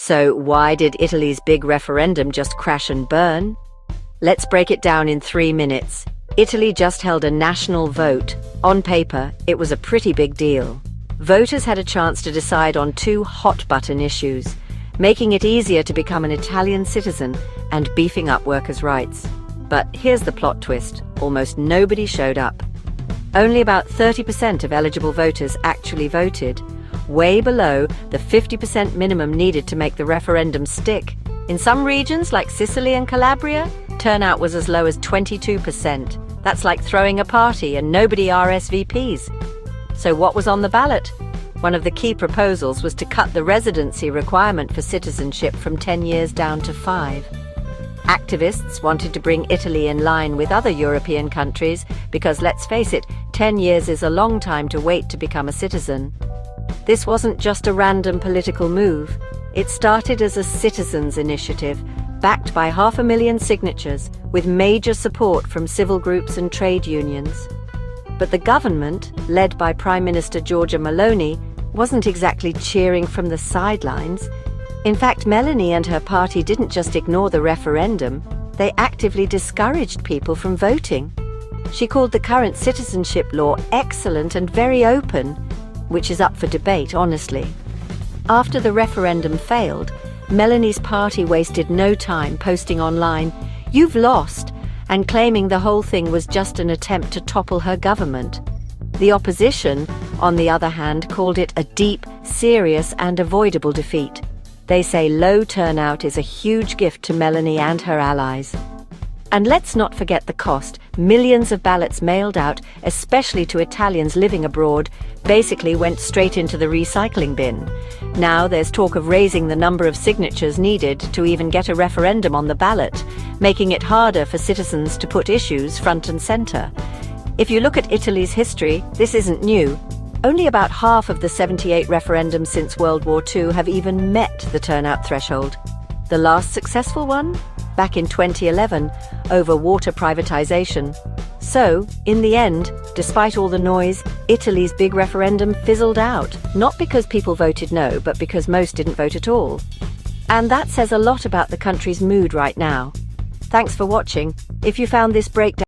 So why did Italy's big referendum just crash and burn? Let's break it down in 3 minutes. Italy just held a national vote. On paper, it was a pretty big deal. Voters had a chance to decide on 2 hot-button issues, making it easier to become an Italian citizen and beefing up workers' rights. But here's the plot twist: almost nobody showed up. Only about 30% of eligible voters actually voted, way below the 50% minimum needed to make the referendum stick. In some regions, like Sicily and Calabria, turnout was as low as 22%. That's like throwing a party and nobody RSVPs. So what was on the ballot? One of the key proposals was to cut the residency requirement for citizenship from 10 years down to 5. Activists wanted to bring Italy in line with other European countries because, let's face it, 10 years is a long time to wait to become a citizen. This wasn't just a random political move. It started as a citizens' initiative, backed by 500,000 signatures, with major support from civil groups and trade unions. But the government, led by Prime Minister Giorgia Meloni, wasn't exactly cheering from the sidelines. In fact, Meloni and her party didn't just ignore the referendum, they actively discouraged people from voting. She called the current citizenship law excellent and very open, which is up for debate, honestly. After the referendum failed, Meloni's party wasted no time posting online, "You've lost," and claiming the whole thing was just an attempt to topple her government. The opposition, on the other hand, called it a deep, serious and avoidable defeat. They say low turnout is a huge gift to Meloni and her allies. And let's not forget the cost. Millions of ballots mailed out, especially to Italians living abroad, basically went straight into the recycling bin. Now there's talk of raising the number of signatures needed to even get a referendum on the ballot, making it harder for citizens to put issues front and center. If you look at Italy's history, this isn't new. Only about half of the 78 referendums since World War II have even met the turnout threshold. The last successful one? Back in 2011, over water privatization. So, in the end, despite all the noise, Italy's big referendum fizzled out. Not because people voted no, but because most didn't vote at all. And that says a lot about the country's mood right now. Thanks for watching. If you found this breakdown